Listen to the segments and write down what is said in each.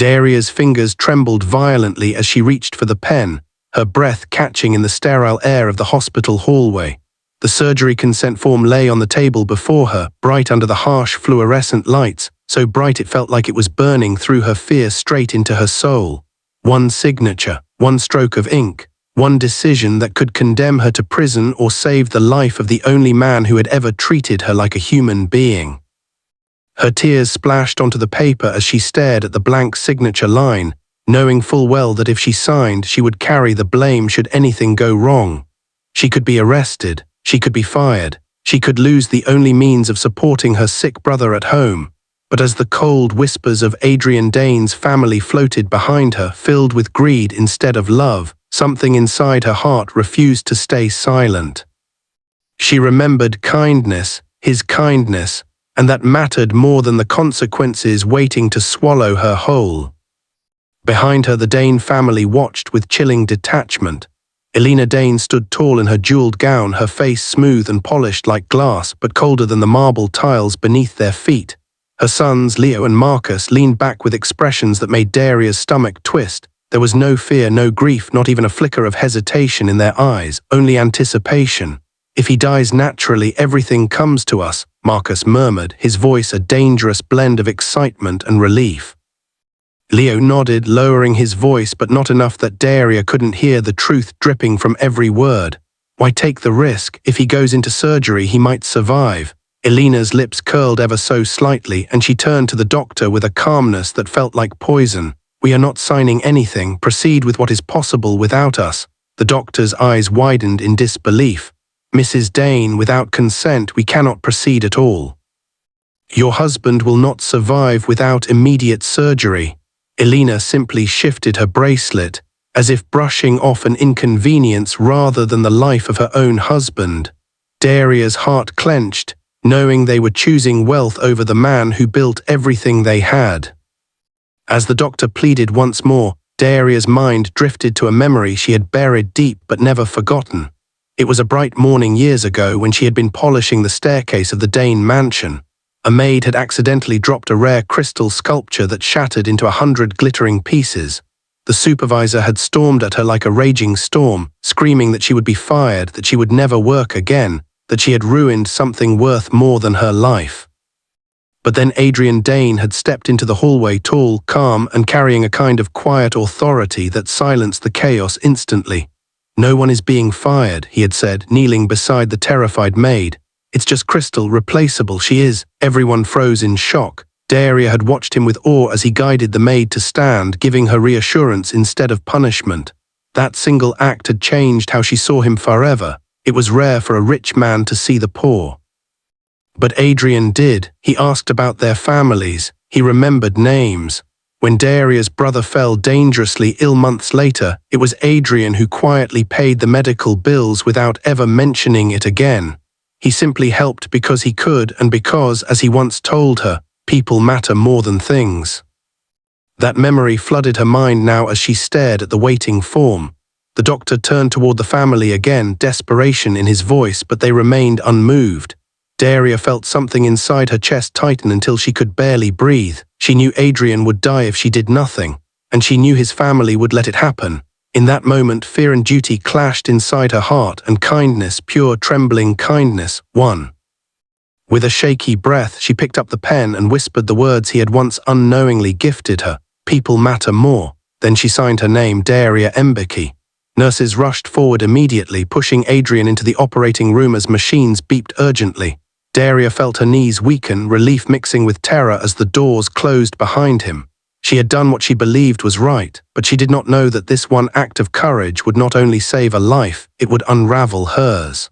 Daria's fingers trembled violently as she reached for the pen, her breath catching in the sterile air of the hospital hallway. The surgery consent form lay on the table before her, bright under the harsh fluorescent lights, so bright it felt like it was burning through her fear straight into her soul. One signature, one stroke of ink, one decision that could condemn her to prison or save the life of the only man who had ever treated her like a human being. Her tears splashed onto the paper as she stared at the blank signature line, knowing full well that if she signed, she would carry the blame should anything go wrong. She could be arrested, she could be fired, she could lose the only means of supporting her sick brother at home. But as the cold whispers of Adrian Dane's family floated behind her, filled with greed instead of love, something inside her heart refused to stay silent. She remembered kindness, his kindness, and that mattered more than the consequences waiting to swallow her whole. Behind her, the Dane family watched with chilling detachment. Elena Dane stood tall in her jeweled gown, her face smooth and polished like glass, but colder than the marble tiles beneath their feet. Her sons, Leo and Marcus, leaned back with expressions that made Daria's stomach twist. There was no fear, no grief, not even a flicker of hesitation in their eyes, only anticipation. "If he dies naturally, everything comes to us," Marcus murmured, his voice a dangerous blend of excitement and relief. Leo nodded, lowering his voice, but not enough that Daria couldn't hear the truth dripping from every word. "Why take the risk? If he goes into surgery, he might survive." Elena's lips curled ever so slightly, and she turned to the doctor with a calmness that felt like poison. "We are not signing anything. Proceed with what is possible without us." The doctor's eyes widened in disbelief. "Mrs. Dane, without consent, we cannot proceed at all. Your husband will not survive without immediate surgery." Elena simply shifted her bracelet, as if brushing off an inconvenience rather than the life of her own husband. Daria's heart clenched, knowing they were choosing wealth over the man who built everything they had. As the doctor pleaded once more, Daria's mind drifted to a memory she had buried deep but never forgotten. It was a bright morning years ago when she had been polishing the staircase of the Dane mansion. A maid had accidentally dropped a rare crystal sculpture that shattered into 100 glittering pieces. The supervisor had stormed at her like a raging storm, screaming that she would be fired, that she would never work again, that she had ruined something worth more than her life. But then Adrian Dane had stepped into the hallway, tall, calm, and carrying a kind of quiet authority that silenced the chaos instantly. "No one is being fired," he had said, kneeling beside the terrified maid. "It's just crystal, replaceable, she is." Everyone froze in shock. Daria had watched him with awe as he guided the maid to stand, giving her reassurance instead of punishment. That single act had changed how she saw him forever. It was rare for a rich man to see the poor. But Adrian did. He asked about their families. He remembered names. When Daria's brother fell dangerously ill months later, it was Adrian who quietly paid the medical bills without ever mentioning it again. He simply helped because he could, and because, as he once told her, people matter more than things. That memory flooded her mind now as she stared at the waiting form. The doctor turned toward the family again, desperation in his voice, but they remained unmoved. Daria felt something inside her chest tighten until she could barely breathe. She knew Adrian would die if she did nothing, and she knew his family would let it happen. In that moment, fear and duty clashed inside her heart, and kindness, pure, trembling kindness, won. With a shaky breath, she picked up the pen and whispered the words he had once unknowingly gifted her. "People matter more." Then she signed her name, Daria Mbeki. Nurses rushed forward immediately, pushing Adrian into the operating room as machines beeped urgently. Daria felt her knees weaken, relief mixing with terror as the doors closed behind him. She had done what she believed was right, but she did not know that this one act of courage would not only save a life, it would unravel hers.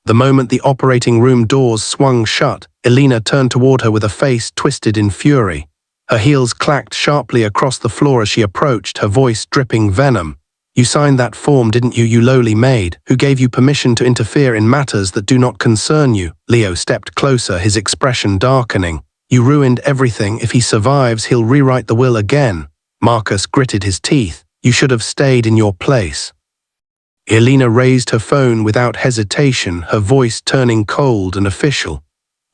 The moment the operating room doors swung shut, Elena turned toward her with a face twisted in fury. Her heels clacked sharply across the floor as she approached, her voice dripping venom. "You signed that form, didn't you, you lowly maid? Who gave you permission to interfere in matters that do not concern you?" Leo stepped closer, his expression darkening. "You ruined everything. If he survives, he'll rewrite the will again." Marcus gritted his teeth. "You should have stayed in your place." Elena raised her phone without hesitation, her voice turning cold and official.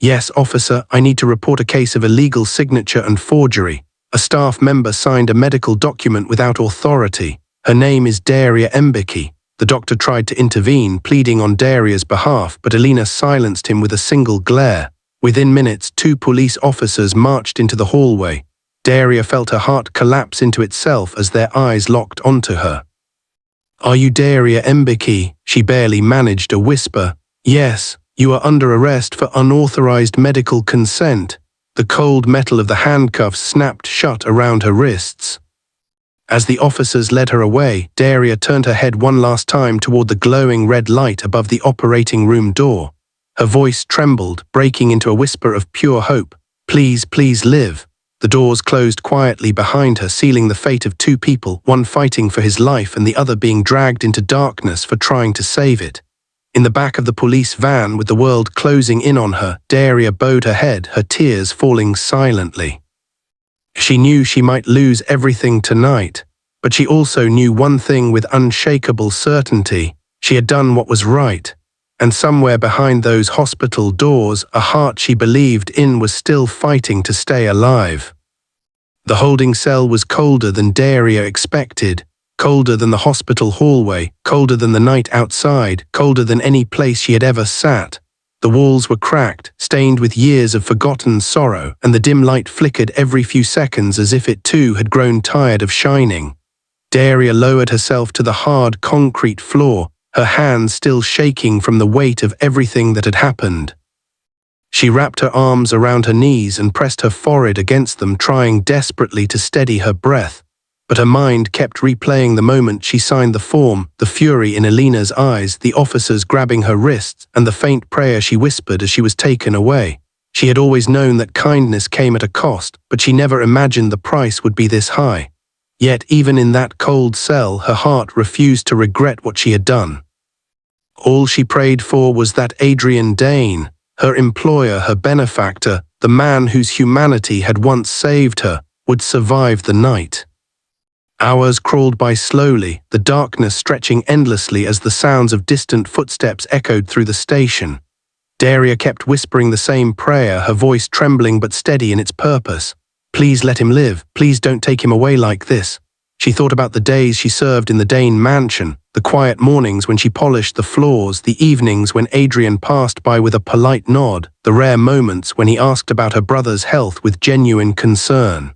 "Yes, officer, I need to report a case of illegal signature and forgery." A staff member signed a medical document without authority. Her name is Daria Mbeki. The doctor tried to intervene, pleading on Daria's behalf, but Elena silenced him with a single glare. Within minutes, 2 police officers marched into the hallway. Daria felt her heart collapse into itself as their eyes locked onto her. "Are you Daria Mbeki?" She barely managed a whisper. "Yes, you are under arrest for unauthorized medical consent." The cold metal of the handcuffs snapped shut around her wrists. As the officers led her away, Daria turned her head one last time toward the glowing red light above the operating room door. Her voice trembled, breaking into a whisper of pure hope. "Please, please live." The doors closed quietly behind her, sealing the fate of 2 people, one fighting for his life and the other being dragged into darkness for trying to save it. In the back of the police van, with the world closing in on her, Daria bowed her head, her tears falling silently. She knew she might lose everything tonight, but she also knew one thing with unshakable certainty. She had done what was right, and somewhere behind those hospital doors, a heart she believed in was still fighting to stay alive. The holding cell was colder than Daria expected, colder than the hospital hallway, colder than the night outside, colder than any place she had ever sat. The walls were cracked, stained with years of forgotten sorrow, and the dim light flickered every few seconds as if it too had grown tired of shining. Daria lowered herself to the hard concrete floor, her hands still shaking from the weight of everything that had happened. She wrapped her arms around her knees and pressed her forehead against them, trying desperately to steady her breath. But her mind kept replaying the moment she signed the form, the fury in Elena's eyes, the officers grabbing her wrists, and the faint prayer she whispered as she was taken away. She had always known that kindness came at a cost, but she never imagined the price would be this high. Yet even in that cold cell, her heart refused to regret what she had done. All she prayed for was that Adrian Dane, her employer, her benefactor, the man whose humanity had once saved her, would survive the night. Hours crawled by slowly, the darkness stretching endlessly as the sounds of distant footsteps echoed through the station. Daria kept whispering the same prayer, her voice trembling but steady in its purpose. "Please let him live. Please don't take him away like this." She thought about the days she served in the Dane mansion, the quiet mornings when she polished the floors, the evenings when Adrian passed by with a polite nod, the rare moments when he asked about her brother's health with genuine concern.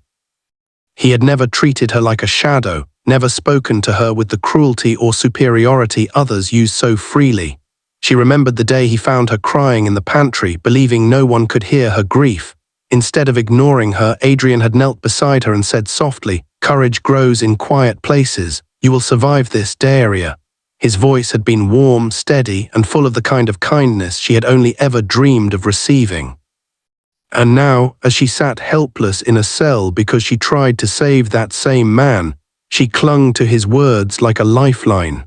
He had never treated her like a shadow, never spoken to her with the cruelty or superiority others use so freely. She remembered the day he found her crying in the pantry, believing no one could hear her grief. Instead of ignoring her, Adrian had knelt beside her and said softly, "Courage grows in quiet places. You will survive this, Daria." His voice had been warm, steady, and full of the kind of kindness she had only ever dreamed of receiving. And now, as she sat helpless in a cell because she tried to save that same man, she clung to his words like a lifeline.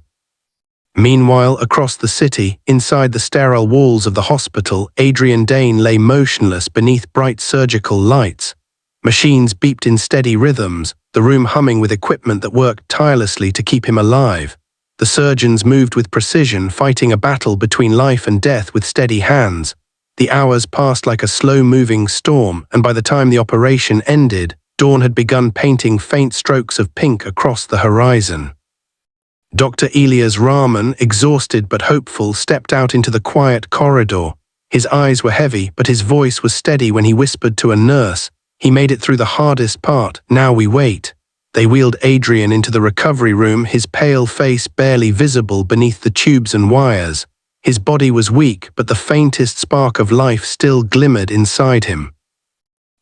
Meanwhile, across the city, inside the sterile walls of the hospital, Adrian Dane lay motionless beneath bright surgical lights. Machines beeped in steady rhythms, the room humming with equipment that worked tirelessly to keep him alive. The surgeons moved with precision, fighting a battle between life and death with steady hands. The hours passed like a slow-moving storm, and by the time the operation ended, dawn had begun painting faint strokes of pink across the horizon. Dr. Elias Rahman, exhausted but hopeful, stepped out into the quiet corridor. His eyes were heavy, but his voice was steady when he whispered to a nurse, "He made it through the hardest part, now we wait." They wheeled Adrian into the recovery room, his pale face barely visible beneath the tubes and wires. His body was weak, but the faintest spark of life still glimmered inside him.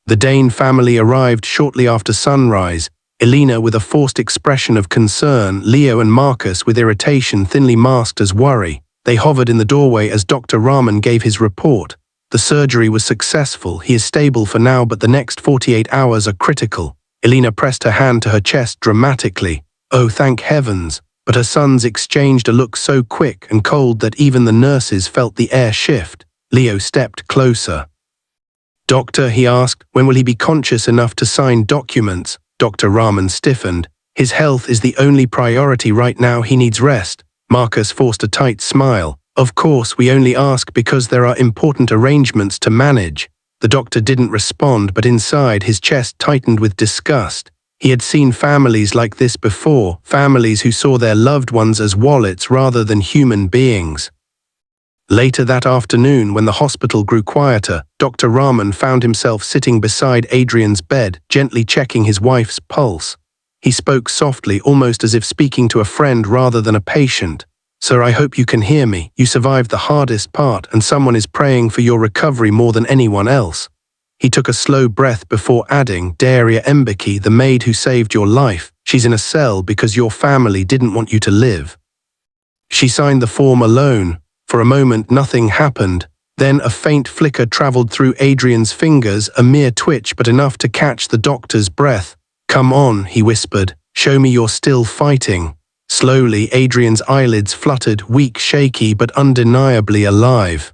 The Dane family arrived shortly after sunrise, Elena with a forced expression of concern, Leo and Marcus with irritation thinly masked as worry. They hovered in the doorway as Dr. Rahman gave his report. "The surgery was successful. He is stable for now, but the next 48 hours are critical." Elena pressed her hand to her chest dramatically. "Oh, thank heavens." But her sons exchanged a look so quick and cold that even the nurses felt the air shift. Leo stepped closer. "Doctor," he asked, "when will he be conscious enough to sign documents?" Dr. Rahman stiffened. "His health is the only priority right now. He needs rest." Marcus forced a tight smile. "Of course, we only ask because there are important arrangements to manage." The doctor didn't respond, but inside his chest tightened with disgust. He had seen families like this before, families who saw their loved ones as wallets rather than human beings. Later that afternoon, when the hospital grew quieter, Dr. Rahman found himself sitting beside Adrian's bed, gently checking his wife's pulse. He spoke softly, almost as if speaking to a friend rather than a patient. "Sir, I hope you can hear me. You survived the hardest part, and someone is praying for your recovery more than anyone else." He took a slow breath before adding, "Daria Mbeki, the maid who saved your life, she's in a cell because your family didn't want you to live." She signed the form alone. For a moment nothing happened. Then a faint flicker traveled through Adrian's fingers, a mere twitch but enough to catch the doctor's breath. "Come on," he whispered. "Show me you're still fighting." Slowly, Adrian's eyelids fluttered, weak, shaky, but undeniably alive.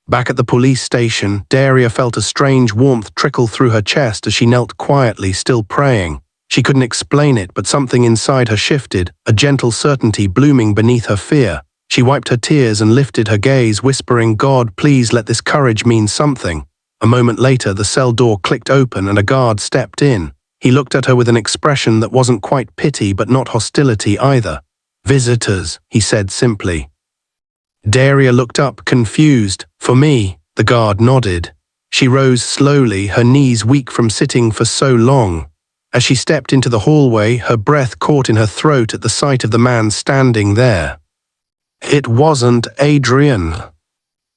Back at the police station, Daria felt a strange warmth trickle through her chest as she knelt quietly, still praying. She couldn't explain it, but something inside her shifted, a gentle certainty blooming beneath her fear. She wiped her tears and lifted her gaze, whispering, "God, please let this courage mean something." A moment later, the cell door clicked open and a guard stepped in. He looked at her with an expression that wasn't quite pity but not hostility either. "Visitors," he said simply. Daria looked up, confused. "For me," the guard nodded. She rose slowly, her knees weak from sitting for so long. As she stepped into the hallway, her breath caught in her throat at the sight of the man standing there. It wasn't Adrian.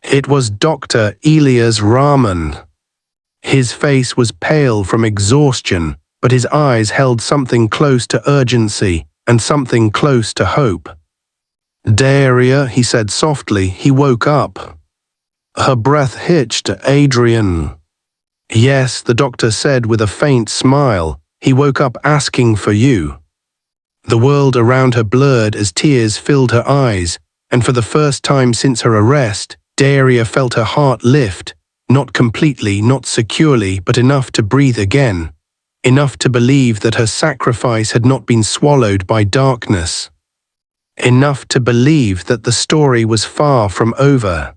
It was Dr. Elias Rahman. His face was pale from exhaustion, but his eyes held something close to urgency and something close to hope. "Daria," he said softly. He woke up. Her breath hitched. "Adrian." "Yes," the doctor said with a faint smile. "He woke up asking for you." The world around her blurred as tears filled her eyes, and for the first time since her arrest, Daria felt her heart lift, not completely, not securely, but enough to breathe again. Enough to believe that her sacrifice had not been swallowed by darkness. Enough to believe that the story was far from over.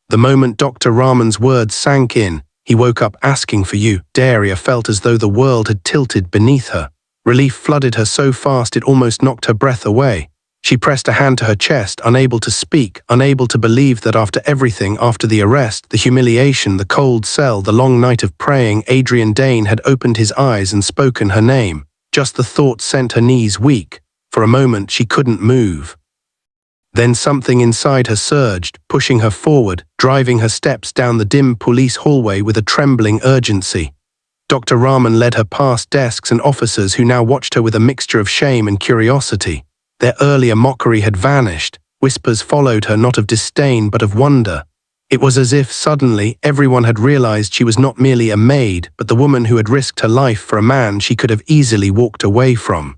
The moment Dr. Rahman's words sank in, "He woke up asking for you," Daria felt as though the world had tilted beneath her. Relief flooded her so fast it almost knocked her breath away. She pressed a hand to her chest, unable to speak, unable to believe that after everything, after the arrest, the humiliation, the cold cell, the long night of praying, Adrian Dane had opened his eyes and spoken her name. Just the thought sent her knees weak. For a moment she couldn't move. Then something inside her surged, pushing her forward, driving her steps down the dim police hallway with a trembling urgency. Dr. Rahman led her past desks and officers who now watched her with a mixture of shame and curiosity. Their earlier mockery had vanished. Whispers followed her, not of disdain but of wonder. It was as if, suddenly, everyone had realized she was not merely a maid, but the woman who had risked her life for a man she could have easily walked away from.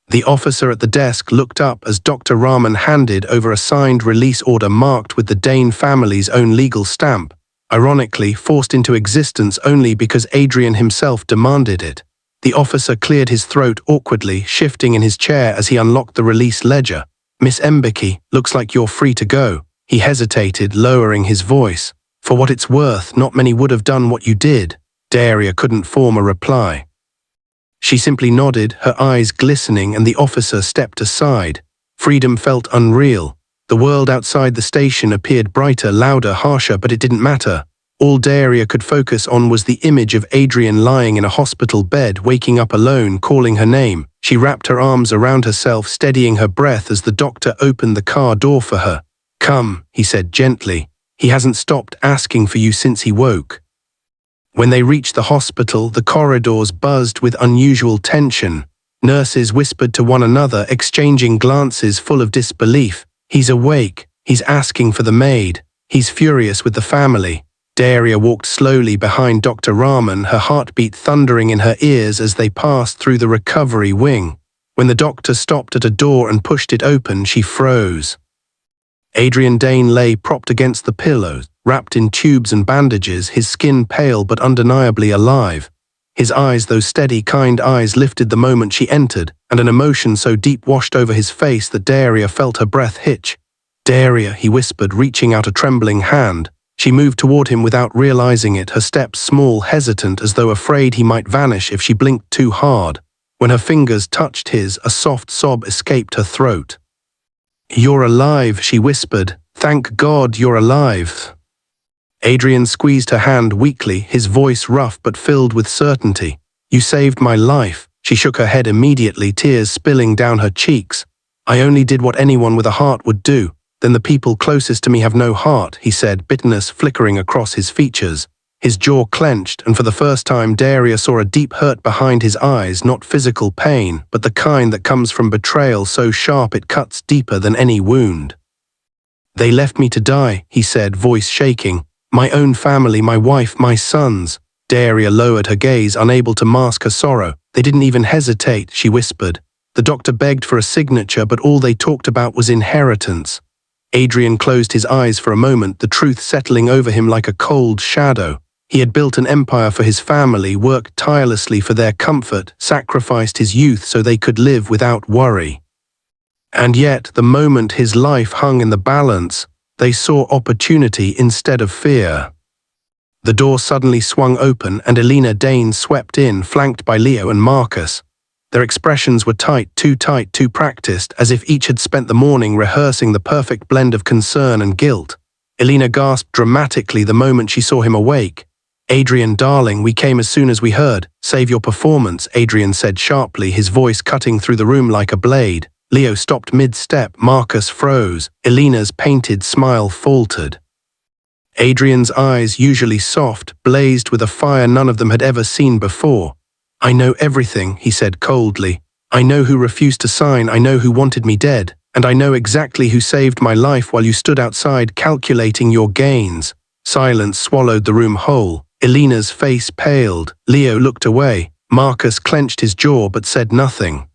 The officer at the desk looked up as Dr. Rahman handed over a signed release order marked with the Dane family's own legal stamp, ironically forced into existence only because Adrian himself demanded it. The officer cleared his throat awkwardly, shifting in his chair as he unlocked the release ledger. "Miss Mbeki, looks like you're free to go." He hesitated, lowering his voice. "For what it's worth, not many would have done what you did." Daria couldn't form a reply. She simply nodded, her eyes glistening, and the officer stepped aside. Freedom felt unreal. The world outside the station appeared brighter, louder, harsher, but it didn't matter. All Daria could focus on was the image of Adrian lying in a hospital bed, waking up alone, calling her name. She wrapped her arms around herself, steadying her breath as the doctor opened the car door for her. "Come," he said gently. "He hasn't stopped asking for you since he woke." When they reached the hospital, the corridors buzzed with unusual tension. Nurses whispered to one another, exchanging glances full of disbelief. "He's awake. He's asking for the maid. He's furious with the family." Daria walked slowly behind Dr. Rahman, her heartbeat thundering in her ears as they passed through the recovery wing. When the doctor stopped at a door and pushed it open, she froze. Adrian Dane lay propped against the pillows, wrapped in tubes and bandages, his skin pale but undeniably alive. His eyes, those steady, kind eyes, lifted the moment she entered, and an emotion so deep washed over his face that Daria felt her breath hitch. "Daria," he whispered, reaching out a trembling hand. She moved toward him without realizing it, her steps small, hesitant, as though afraid he might vanish if she blinked too hard. When her fingers touched his, a soft sob escaped her throat. "You're alive," she whispered. "Thank God you're alive." Adrian squeezed her hand weakly, his voice rough but filled with certainty. "You saved my life." She shook her head immediately, tears spilling down her cheeks. "I only did what anyone with a heart would do. Then the people closest to me have no heart," he said, bitterness flickering across his features. His jaw clenched, and for the first time Daria saw a deep hurt behind his eyes, not physical pain, but the kind that comes from betrayal so sharp it cuts deeper than any wound. "They left me to die," he said, voice shaking. "My own family, my wife, my sons." Daria lowered her gaze, unable to mask her sorrow. "They didn't even hesitate," she whispered. "The doctor begged for a signature, but all they talked about was inheritance." Adrian closed his eyes for a moment, the truth settling over him like a cold shadow. He had built an empire for his family, worked tirelessly for their comfort, sacrificed his youth so they could live without worry. And yet, the moment his life hung in the balance, they saw opportunity instead of fear. The door suddenly swung open and Elena Dane swept in, flanked by Leo and Marcus. Their expressions were tight, too practiced, as if each had spent the morning rehearsing the perfect blend of concern and guilt. Elena gasped dramatically the moment she saw him awake. "Adrian, darling, we came as soon as we heard. Save your performance," Adrian said sharply, his voice cutting through the room like a blade. Leo stopped mid-step, Marcus froze, Elena's painted smile faltered. Adrian's eyes, usually soft, blazed with a fire none of them had ever seen before. "I know everything," he said coldly. "I know who refused to sign, I know who wanted me dead, and I know exactly who saved my life while you stood outside calculating your gains." Silence swallowed the room whole. Elena's face paled. Leo looked away. Marcus clenched his jaw but said nothing.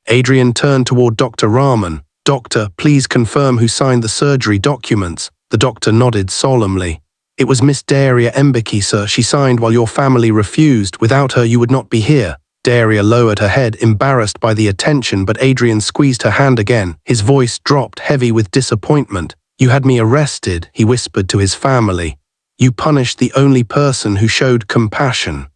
Adrian turned toward Dr. Rahman. "Doctor, please confirm who signed the surgery documents." The doctor nodded solemnly. "It was Miss Daria Embeki, sir. She signed while your family refused. Without her you would not be here." Daria lowered her head, embarrassed by the attention, but Adrian squeezed her hand again. His voice dropped, heavy with disappointment. "You had me arrested," he whispered to his family. "You punished the only person who showed compassion."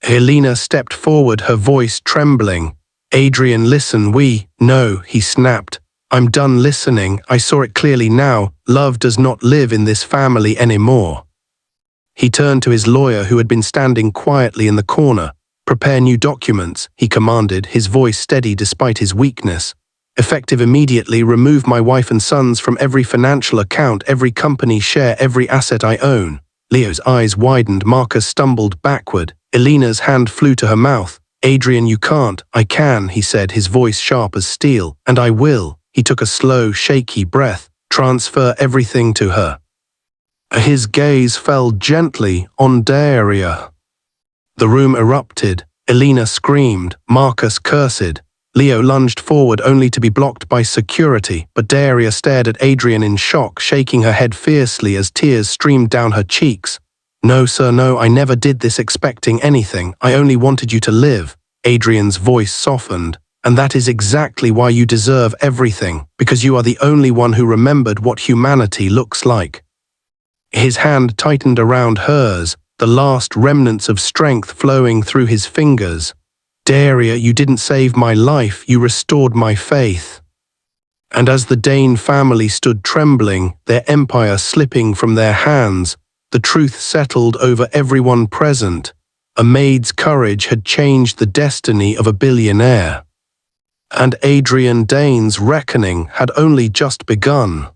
Helena stepped forward, her voice trembling. "Adrian, listen, No," he snapped. "I'm done listening. I saw it clearly now. Love does not live in this family anymore." He turned to his lawyer, who had been standing quietly in the corner. "Prepare new documents," he commanded, his voice steady despite his weakness. "Effective immediately, remove my wife and sons from every financial account, every company share, every asset I own." Leo's eyes widened. Marcus stumbled backward. Elena's hand flew to her mouth. "Adrian, you can't." "I can," he said, his voice sharp as steel. "And I will." He took a slow, shaky breath. "Transfer everything to her." His gaze fell gently on Daria. The room erupted. Elena screamed. Marcus cursed. Leo lunged forward only to be blocked by security, but Daria stared at Adrian in shock, shaking her head fiercely as tears streamed down her cheeks. "No, sir, no, I never did this expecting anything. I only wanted you to live." Adrian's voice softened. "And that is exactly why you deserve everything, because you are the only one who remembered what humanity looks like." His hand tightened around hers, the last remnants of strength flowing through his fingers. "Daria, you didn't save my life, you restored my faith." And as the Dane family stood trembling, their empire slipping from their hands, the truth settled over everyone present. A maid's courage had changed the destiny of a billionaire. And Adrian Dane's reckoning had only just begun.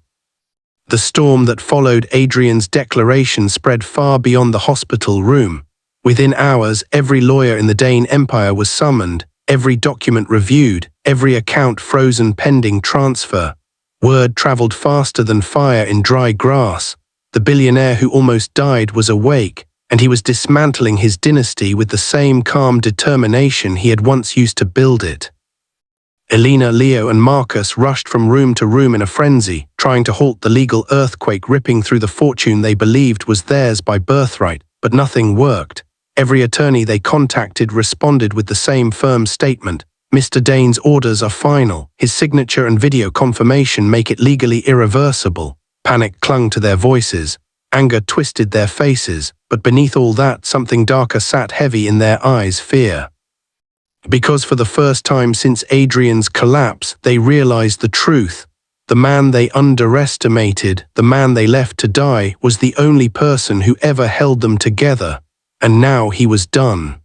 The storm that followed Adrian's declaration spread far beyond the hospital room. Within hours, every lawyer in the Dane Empire was summoned, every document reviewed, every account frozen pending transfer. Word traveled faster than fire in dry grass. The billionaire who almost died was awake, and he was dismantling his dynasty with the same calm determination he had once used to build it. Elena, Leo, and Marcus rushed from room to room in a frenzy, trying to halt the legal earthquake ripping through the fortune they believed was theirs by birthright, but nothing worked. Every attorney they contacted responded with the same firm statement: "Mr. Dane's orders are final. His signature and video confirmation make it legally irreversible." Panic clung to their voices. Anger twisted their faces, but beneath all that, something darker sat heavy in their eyes: fear. Because for the first time since Adrian's collapse, they realized the truth. The man they underestimated, the man they left to die, was the only person who ever held them together, and now he was done.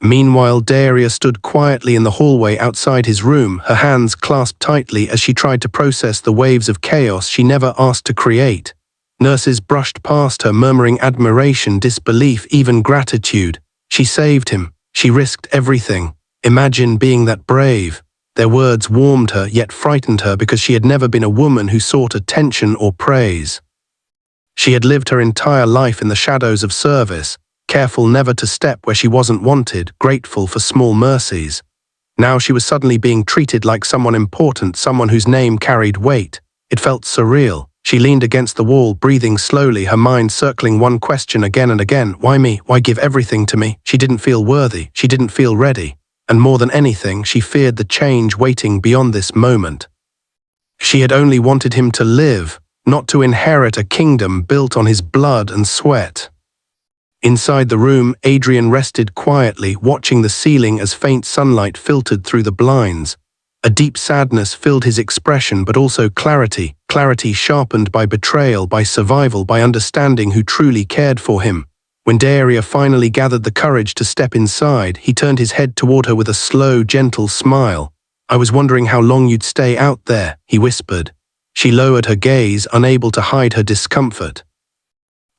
Meanwhile, Daria stood quietly in the hallway outside his room, her hands clasped tightly as she tried to process the waves of chaos she never asked to create. Nurses brushed past her, murmuring admiration, disbelief, even gratitude. She saved him. She risked everything. Imagine being that brave. Their words warmed her, yet frightened her, because she had never been a woman who sought attention or praise. She had lived her entire life in the shadows of service, careful never to step where she wasn't wanted, grateful for small mercies. Now she was suddenly being treated like someone important, someone whose name carried weight. It felt surreal. She leaned against the wall, breathing slowly, her mind circling one question again and again. Why me? Why give everything to me? She didn't feel worthy. She didn't feel ready. And more than anything, she feared the change waiting beyond this moment. She had only wanted him to live, not to inherit a kingdom built on his blood and sweat. Inside the room, Adrian rested quietly, watching the ceiling as faint sunlight filtered through the blinds. A deep sadness filled his expression, but also clarity sharpened by betrayal, by survival, by understanding who truly cared for him. When Daria finally gathered the courage to step inside, he turned his head toward her with a slow, gentle smile. "I was wondering how long you'd stay out there," he whispered. She lowered her gaze, unable to hide her discomfort.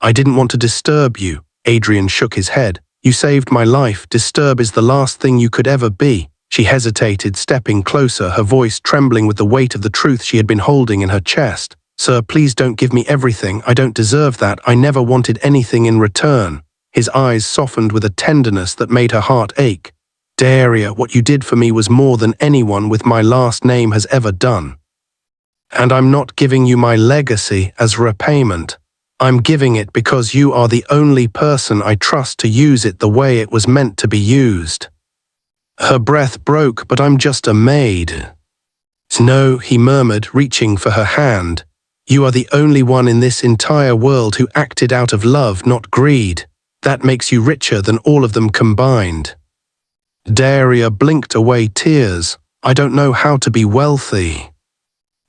"I didn't want to disturb you." Adrian shook his head. "You saved my life. Disturb is the last thing you could ever be." She hesitated, stepping closer, her voice trembling with the weight of the truth she had been holding in her chest. "Sir, please don't give me everything. I don't deserve that. I never wanted anything in return." His eyes softened with a tenderness that made her heart ache. "Daria, what you did for me was more than anyone with my last name has ever done. And I'm not giving you my legacy as repayment. I'm giving it because you are the only person I trust to use it the way it was meant to be used." Her breath broke. "But I'm just a maid." "No," he murmured, reaching for her hand. "You are the only one in this entire world who acted out of love, not greed. That makes you richer than all of them combined." Daria blinked away tears. "I don't know how to be wealthy."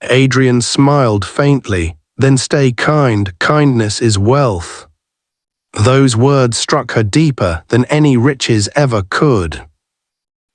Adrian smiled faintly. "Then stay kind. Kindness is wealth." Those words struck her deeper than any riches ever could.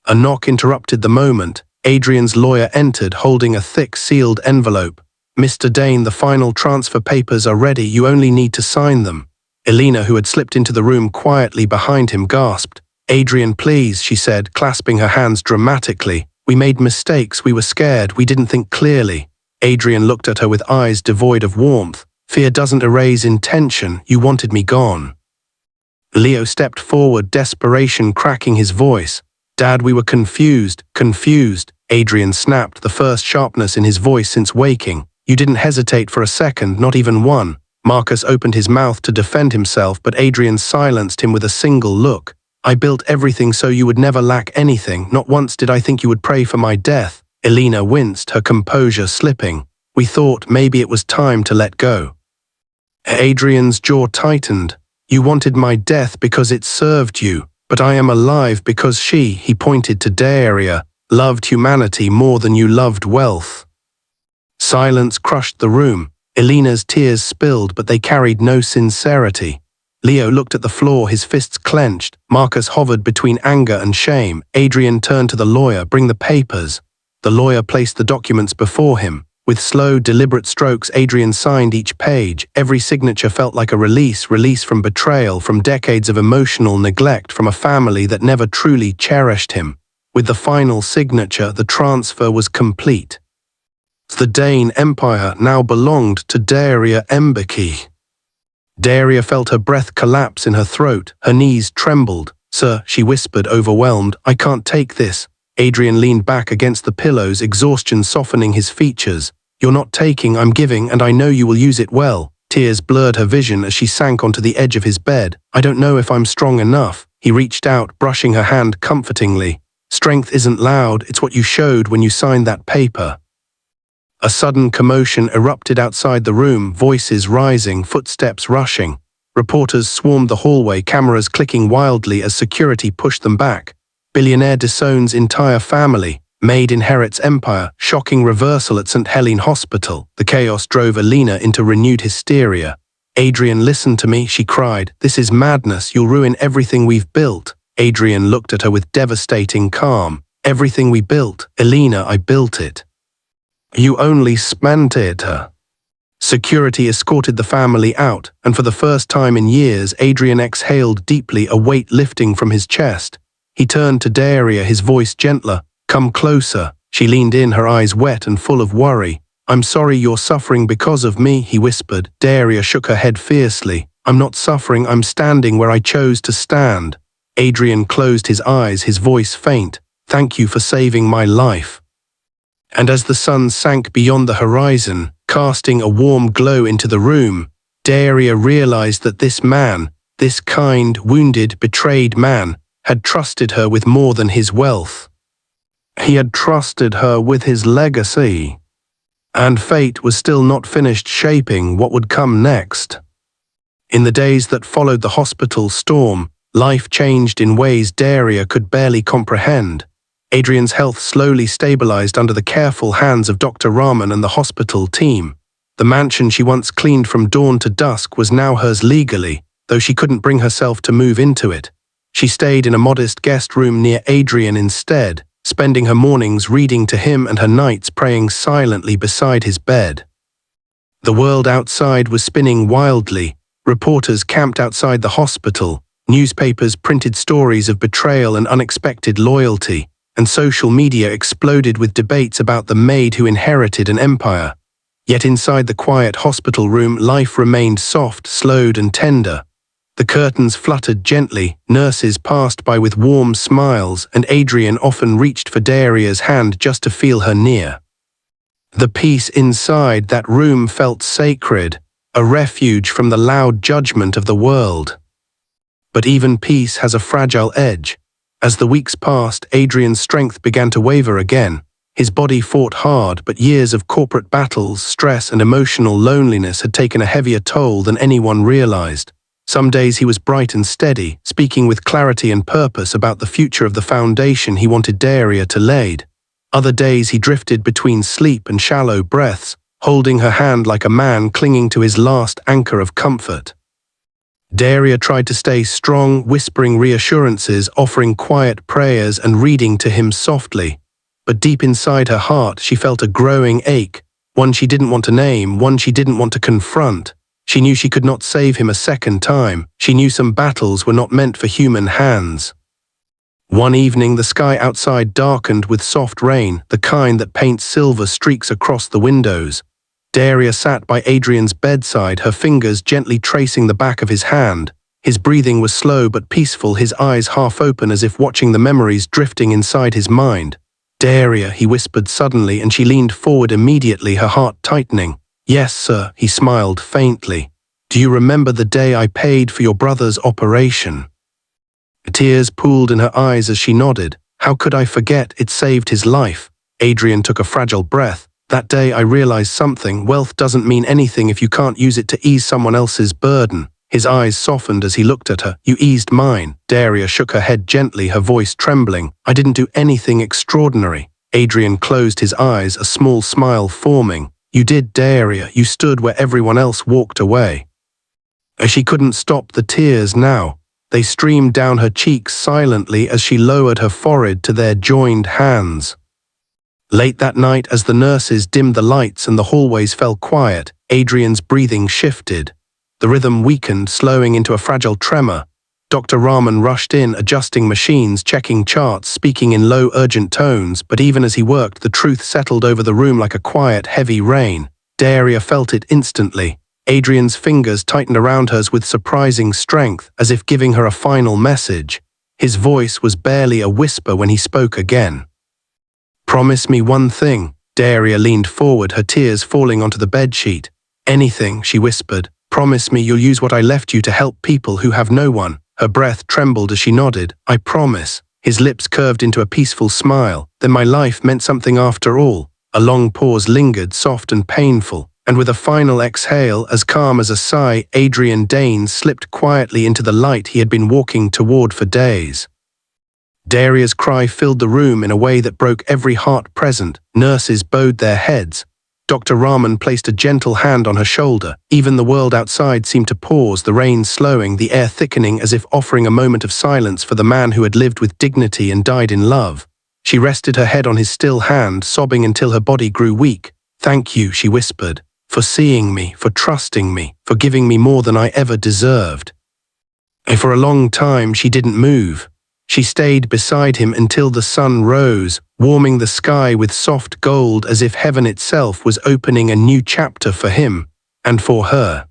A knock interrupted the moment. Adrian's lawyer entered, holding a thick, sealed envelope. "Mr. Dane, the final transfer papers are ready. You only need to sign them." Elena, who had slipped into the room quietly behind him, gasped. "Adrian, please," she said, clasping her hands dramatically. "We made mistakes. We were scared. We didn't think clearly." Adrian looked at her with eyes devoid of warmth. "Fear doesn't erase intention. You wanted me gone." Leo stepped forward, desperation cracking his voice. "Dad, we were confused." Adrian snapped, the first sharpness in his voice since waking. "You didn't hesitate for a second, not even one." Marcus opened his mouth to defend himself, but Adrian silenced him with a single look. "I built everything so you would never lack anything. Not once did I think you would pray for my death." Elena winced, her composure slipping. "We thought maybe it was time to let go." Adrian's jaw tightened. "You wanted my death because it served you. But I am alive because she," he pointed to Daria, "loved humanity more than you loved wealth." Silence crushed the room. Elena's tears spilled, but they carried no sincerity. Leo looked at the floor, his fists clenched. Marcus hovered between anger and shame. Adrian turned to the lawyer. "Bring the papers." The lawyer placed the documents before him. With slow, deliberate strokes, Adrian signed each page. Every signature felt like a release from betrayal, from decades of emotional neglect, from a family that never truly cherished him. With the final signature, the transfer was complete. The Dane Empire now belonged to Daria Embeki. Daria felt her breath collapse in her throat. Her knees trembled. "Sir," she whispered, overwhelmed, "I can't take this." Adrian leaned back against the pillows, exhaustion softening his features. "You're not taking, I'm giving, and I know you will use it well." Tears blurred her vision as she sank onto the edge of his bed. "I don't know if I'm strong enough." He reached out, brushing her hand comfortingly. "Strength isn't loud, it's what you showed when you signed that paper." A sudden commotion erupted outside the room, voices rising, footsteps rushing. Reporters swarmed the hallway, cameras clicking wildly as security pushed them back. Billionaire disowns entire family. Maid inherits empire. Shocking reversal at St. Helene Hospital. The chaos drove Alina into renewed hysteria. Adrian, listen to me, she cried. This is madness. You'll ruin everything we've built. Adrian looked at her with devastating calm. Everything we built. Alina, I built it. You only smanted her. Security escorted the family out, and for the first time in years, Adrian exhaled deeply, a weight lifting from his chest. He turned to Daria, his voice gentler. Come closer. She leaned in, her eyes wet and full of worry. I'm sorry you're suffering because of me, he whispered. Daria shook her head fiercely. I'm not suffering, I'm standing where I chose to stand. Adrian closed his eyes, his voice faint. Thank you for saving my life. And as the sun sank beyond the horizon, casting a warm glow into the room, Daria realized that this man, this kind, wounded, betrayed man, had trusted her with more than his wealth. He had trusted her with his legacy. And fate was still not finished shaping what would come next. In the days that followed the hospital storm, life changed in ways Daria could barely comprehend. Adrian's health slowly stabilized under the careful hands of Dr. Rahman and the hospital team. The mansion she once cleaned from dawn to dusk was now hers legally, though she couldn't bring herself to move into it. She stayed in a modest guest room near Adrian instead, spending her mornings reading to him and her nights praying silently beside his bed. The world outside was spinning wildly. Reporters camped outside the hospital, newspapers printed stories of betrayal and unexpected loyalty, and social media exploded with debates about the maid who inherited an empire. Yet inside the quiet hospital room, life remained soft, slowed and tender. The curtains fluttered gently, nurses passed by with warm smiles, and Adrian often reached for Daria's hand just to feel her near. The peace inside that room felt sacred, a refuge from the loud judgment of the world. But even peace has a fragile edge. As the weeks passed, Adrian's strength began to waver again. His body fought hard, but years of corporate battles, stress and emotional loneliness had taken a heavier toll than anyone realized. Some days he was bright and steady, speaking with clarity and purpose about the future of the foundation he wanted Daria to lay. Other days he drifted between sleep and shallow breaths, holding her hand like a man clinging to his last anchor of comfort. Daria tried to stay strong, whispering reassurances, offering quiet prayers and reading to him softly. But deep inside her heart she felt a growing ache, one she didn't want to name, one she didn't want to confront. She knew she could not save him a second time. She knew some battles were not meant for human hands. One evening the sky outside darkened with soft rain, the kind that paints silver streaks across the windows. Daria sat by Adrian's bedside, her fingers gently tracing the back of his hand. His breathing was slow but peaceful, his eyes half open as if watching the memories drifting inside his mind. Daria, he whispered suddenly, and she leaned forward immediately, her heart tightening. Yes, sir, he smiled faintly. Do you remember the day I paid for your brother's operation? Tears pooled in her eyes as she nodded. How could I forget? It saved his life. Adrian took a fragile breath. That day I realized something. Wealth doesn't mean anything if you can't use it to ease someone else's burden. His eyes softened as he looked at her. You eased mine. Daria shook her head gently, her voice trembling. I didn't do anything extraordinary. Adrian closed his eyes, a small smile forming. You did, Daria. You stood where everyone else walked away. She couldn't stop the tears now. They streamed down her cheeks silently as she lowered her forehead to their joined hands. Late that night, as the nurses dimmed the lights and the hallways fell quiet, Adrian's breathing shifted. The rhythm weakened, slowing into a fragile tremor. Dr. Rahman rushed in, adjusting machines, checking charts, speaking in low, urgent tones, but even as he worked, the truth settled over the room like a quiet, heavy rain. Daria felt it instantly. Adrian's fingers tightened around hers with surprising strength, as if giving her a final message. His voice was barely a whisper when he spoke again. Promise me one thing. Daria leaned forward, her tears falling onto the bedsheet. Anything, she whispered. Promise me you'll use what I left you to help people who have no one. Her breath trembled as she nodded. I promise. His lips curved into a peaceful smile. Then my life meant something after all. A long pause lingered, soft and painful, and with a final exhale as calm as a sigh, Adrian Dane slipped quietly into the light he had been walking toward for days. Daria's cry filled the room in a way that broke every heart present. Nurses bowed their heads. Dr. Rahman placed a gentle hand on her shoulder. Even the world outside seemed to pause, the rain slowing, the air thickening as if offering a moment of silence for the man who had lived with dignity and died in love. She rested her head on his still hand, sobbing until her body grew weak. "Thank you," she whispered, "for seeing me, for trusting me, for giving me more than I ever deserved." And for a long time she didn't move. She stayed beside him until the sun rose, warming the sky with soft gold as if heaven itself was opening a new chapter for him and for her.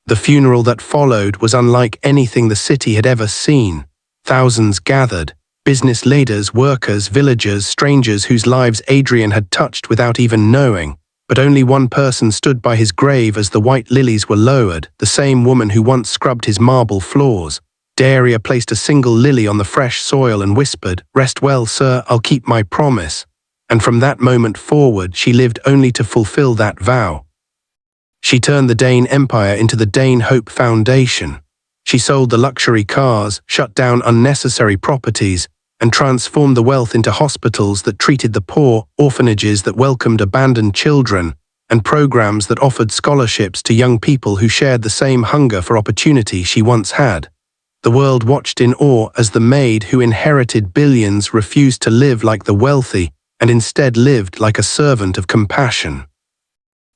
The funeral that followed was unlike anything the city had ever seen. Thousands gathered, business leaders, workers, villagers, strangers whose lives Adrian had touched without even knowing. But only one person stood by his grave as the white lilies were lowered, the same woman who once scrubbed his marble floors. Daria placed a single lily on the fresh soil and whispered, "Rest well, sir, I'll keep my promise." And from that moment forward, she lived only to fulfill that vow. She turned the Dane Empire into the Dane Hope Foundation. She sold the luxury cars, shut down unnecessary properties, and transformed the wealth into hospitals that treated the poor, orphanages that welcomed abandoned children, and programs that offered scholarships to young people who shared the same hunger for opportunity she once had. The world watched in awe as the maid who inherited billions refused to live like the wealthy and instead lived like a servant of compassion.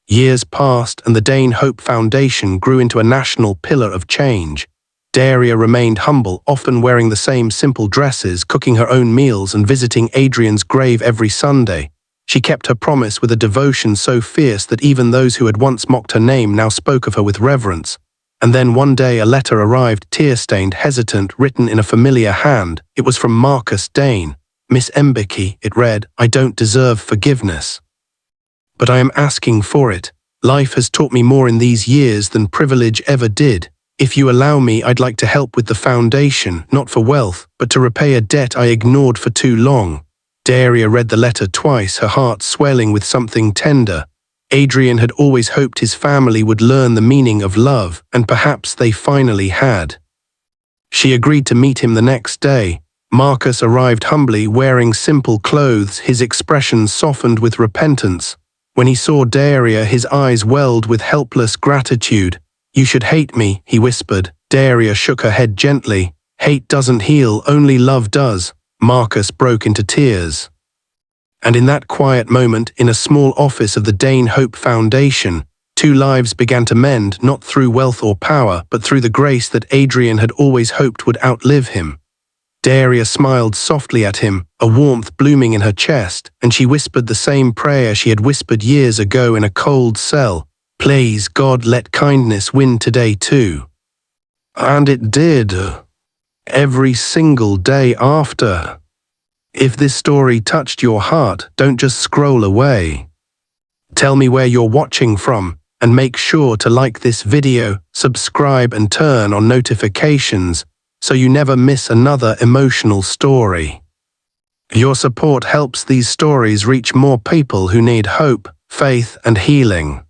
Years passed and the Dane Hope Foundation grew into a national pillar of change. Daria remained humble, often wearing the same simple dresses, cooking her own meals and visiting Adrian's grave every Sunday. She kept her promise with a devotion so fierce that even those who had once mocked her name now spoke of her with reverence. And then one day a letter arrived, tear-stained, hesitant, written in a familiar hand. It was from Marcus Dane. "Miss Mbeki," it read, "I don't deserve forgiveness, but I am asking for it. Life has taught me more in these years than privilege ever did. If you allow me, I'd like to help with the foundation, not for wealth, but to repay a debt I ignored for too long." Daria read the letter twice, her heart swelling with something tender. Adrian had always hoped his family would learn the meaning of love, and perhaps they finally had. She agreed to meet him the next day. Marcus arrived humbly, wearing simple clothes, his expression softened with repentance. When he saw Daria, his eyes welled with helpless gratitude. "You should hate me," he whispered. Daria shook her head gently. "Hate doesn't heal, only love does." Marcus broke into tears. And in that quiet moment, in a small office of the Dane Hope Foundation, two lives began to mend, not through wealth or power, but through the grace that Adrian had always hoped would outlive him. Daria smiled softly at him, a warmth blooming in her chest, and she whispered the same prayer she had whispered years ago in a cold cell. "Please, God, let kindness win today too." And it did. Every single day after. If this story touched your heart, don't just scroll away. Tell me where you're watching from, and make sure to like this video, subscribe and turn on notifications so you never miss another emotional story. Your support helps these stories reach more people who need hope, faith and healing.